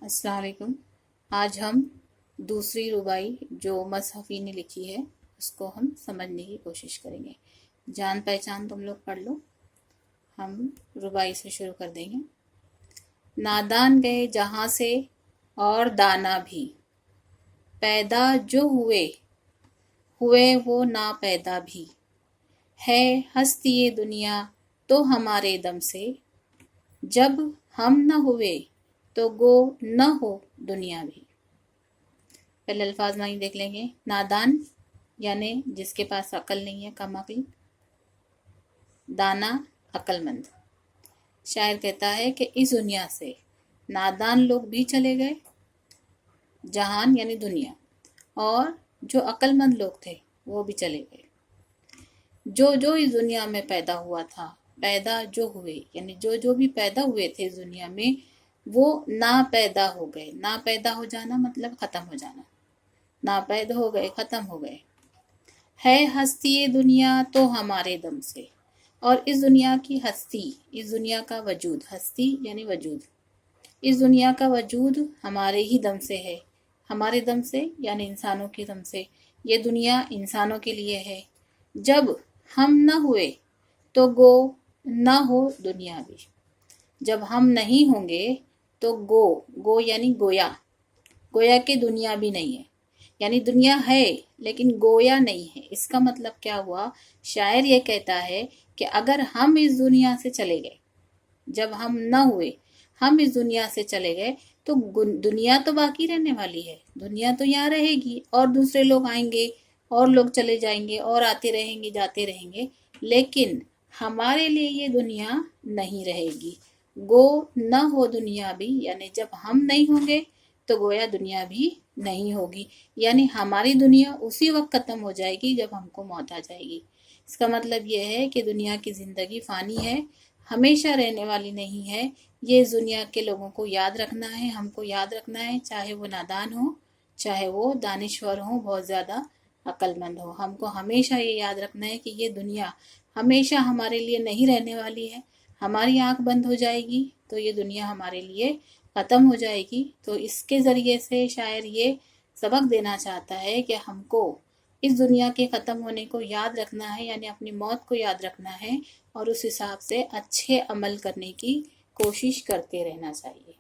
अस्सलाम वालेकुम। आज हम दूसरी रुबाई जो मसहफ़ी ने लिखी है उसको हम समझने की कोशिश करेंगे। जान पहचान तुम लोग पढ़ लो। हम रुबाई से शुरू कर देंगे। नादान गए जहाँ से और दाना भी, पैदा जो हुए हुए वो ना पैदा भी, है हस्ती ये दुनिया तो हमारे दम से, जब हम न हुए तो गो न हो दुनिया भी। पहले अल्फाज मानी देख लेंगे। नादान यानी जिसके पास अकल नहीं है, कम अकल। दाना अक्लमंद। शायर कहता है कि इस दुनिया से नादान लोग भी चले गए, जहान यानी दुनिया, और जो अक्लमंद लोग थे वो भी चले गए। जो जो इस दुनिया में पैदा हुआ था, पैदा जो हुए यानी जो जो भी पैदा हुए थे इस दुनिया में, वो ना पैदा हो गए। ना पैदा हो जाना मतलब ख़त्म हो जाना। ना पैदा हो गए, ख़त्म हो गए। है हस्ती ये दुनिया तो हमारे दम से, और इस दुनिया की हस्ती, इस दुनिया का वजूद, हस्ती यानी वजूद, इस दुनिया का वजूद हमारे ही दम से है। हमारे दम से यानी इंसानों के दम से। ये दुनिया इंसानों के लिए है। जब हम न हुए तो गो न हो दुनिया भी। जब हम नहीं होंगे तो गो यानी गोया, गोया कि दुनिया भी नहीं है। यानी दुनिया है लेकिन गोया नहीं है। इसका मतलब क्या हुआ? शायर ये कहता है कि अगर हम इस दुनिया से चले गए, जब हम न हुए, हम इस दुनिया से चले गए, तो दुनिया तो बाकी रहने वाली है। दुनिया तो यहाँ रहेगी और दूसरे लोग आएंगे और लोग चले जाएंगे और आते रहेंगे जाते रहेंगे, लेकिन हमारे लिए ये दुनिया नहीं रहेगी। गो न हो दुनिया भी, यानी जब हम नहीं होंगे तो गोया दुनिया भी नहीं होगी। यानी हमारी दुनिया उसी वक्त ख़त्म हो जाएगी जब हमको मौत आ जाएगी। इसका मतलब ये है कि दुनिया की ज़िंदगी फ़ानी है, हमेशा रहने वाली नहीं है। ये इस दुनिया के लोगों को याद रखना है, हमको याद रखना है, चाहे वो नादान हो, चाहे वो दानिश्वर हो, बहुत ज़्यादा अक्लमंद हो। हमको हमेशा ये याद रखना है कि ये दुनिया हमेशा हमारे लिए नहीं रहने वाली है। हमारी आंख बंद हो जाएगी तो ये दुनिया हमारे लिए ख़त्म हो जाएगी। तो इसके ज़रिए से शायर ये सबक देना चाहता है कि हमको इस दुनिया के ख़त्म होने को याद रखना है, यानी अपनी मौत को याद रखना है, और उस हिसाब से अच्छे अमल करने की कोशिश करते रहना चाहिए।